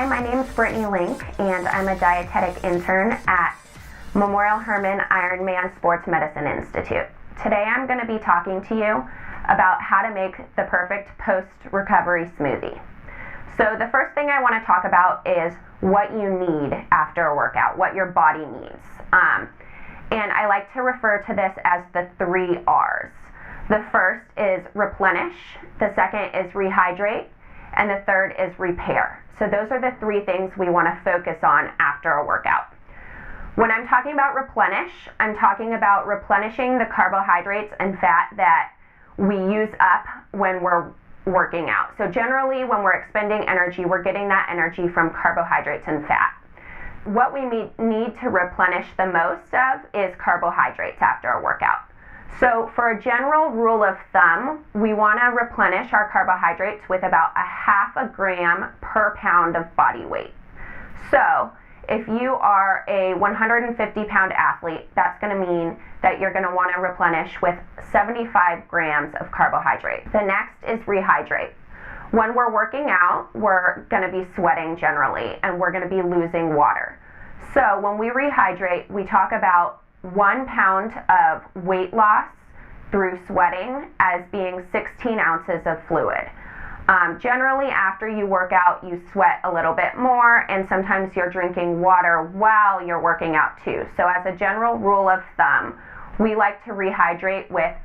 my name is Brittany Link, and I'm a dietetic intern at Memorial Hermann Ironman Sports Medicine Institute. Today I'm going to be talking to you about how to make the perfect post-recovery smoothie. So the first thing I want to talk about is what you need after a workout, what your body needs. And I like to refer to this as the 3 R's. The first is replenish, the second is rehydrate, and the third is repair. So those are the 3 things we want to focus on after a workout. When I'm talking about replenish, I'm talking about replenishing the carbohydrates and fat that we use up when we're working out. So generally when we're expending energy, we're getting that energy from carbohydrates and fat. What we need to replenish the most of is carbohydrates after a workout. So for a general rule of thumb, we want to replenish our carbohydrates with about 0.5 gram per pound of body weight. So if you are a 150-pound athlete, that's going to mean that you're going to want to replenish with 75 grams of carbohydrate. The next is rehydrate. When we're working out, we're going to be sweating generally, and we're going to be losing water. So when we rehydrate, we talk about 1 pound of weight loss through sweating as being 16 ounces of fluid. Generally, after you work out, you sweat a little bit more, and sometimes you're drinking water while you're working out too. So as a general rule of thumb, we like to rehydrate with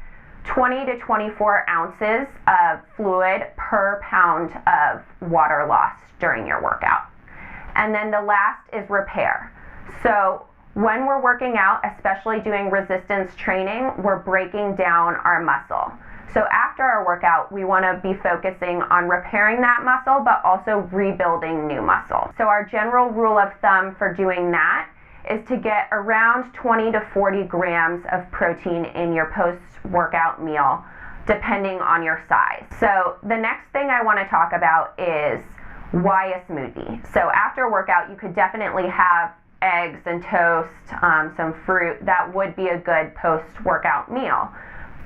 20 to 24 ounces of fluid per pound of water loss during your workout. And then the last is repair. So when we're working out, especially doing resistance training, we're breaking down our muscle. So after our workout, we want to be focusing on repairing that muscle, but also rebuilding new muscle. So our general rule of thumb for doing that is to get around 20 to 40 grams of protein in your post-workout meal, depending on your size. So the next thing I want to talk about is why a smoothie. So after a workout, you could definitely have eggs and toast, some fruit. That would be a good post-workout meal.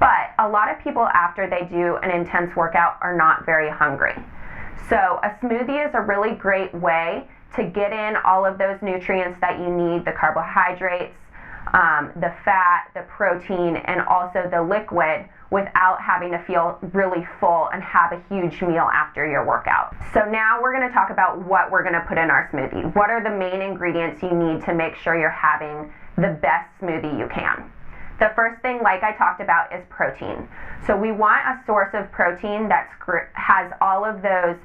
But a lot of people after they do an intense workout are not very hungry. So a smoothie is a really great way to get in all of those nutrients that you need, the carbohydrates, the fat, the protein, and also the liquid without having to feel really full and have a huge meal after your workout. So now we're going to talk about what we're going to put in our smoothie. What are the main ingredients you need to make sure you're having the best smoothie you can? The first thing, like I talked about, is protein. So we want a source of protein that has all of those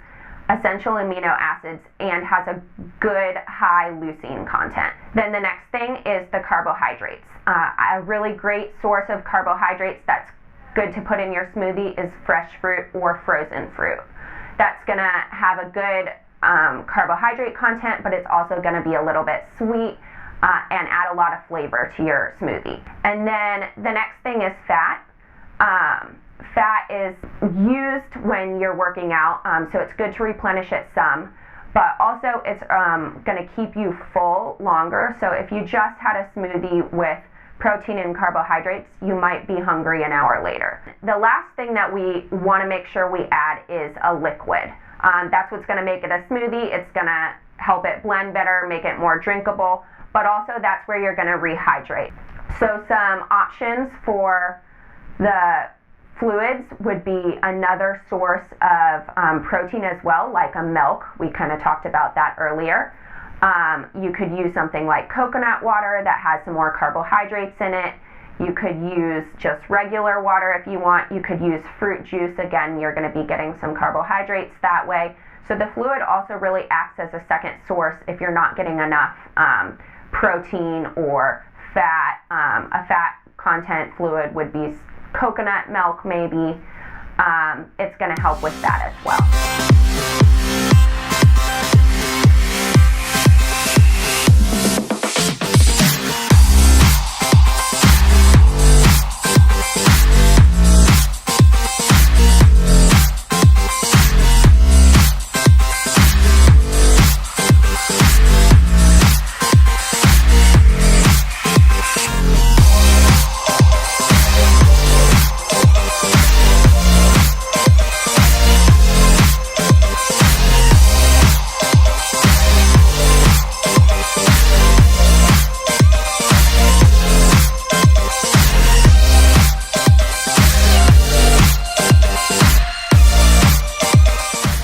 essential amino acids and has a good high leucine content. Then the next thing is the carbohydrates. A really great source of carbohydrates that's good to put in your smoothie is fresh fruit or frozen fruit. That's going to have a good carbohydrate content, but it's also going to be a little bit sweet and add a lot of flavor to your smoothie. And then the next thing is fat. Fat is used when you're working out, so it's good to replenish it some, but also it's going to keep you full longer. So if you just had a smoothie with protein and carbohydrates, you might be hungry an hour later. The last thing that we want to make sure we add is a liquid. That's what's going to make it a smoothie. It's going to help it blend better, make it more drinkable, but also that's where you're going to rehydrate. So some options for the fluids would be another source of protein as well, like a milk. We kind of talked about that earlier. You could use something like coconut water that has some more carbohydrates in it. You could use just regular water if you want. You could use fruit juice. Again, you're going to be getting some carbohydrates that way. So the fluid also really acts as a second source if you're not getting enough protein or fat. A fat content fluid would be coconut milk maybe. It's going to help with that as well.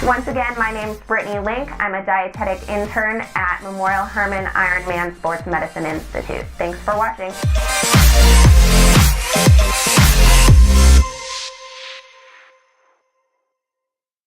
Once again, my name's Brittany Link. I'm a dietetic intern at Memorial Hermann Ironman Sports Medicine Institute. Thanks for watching.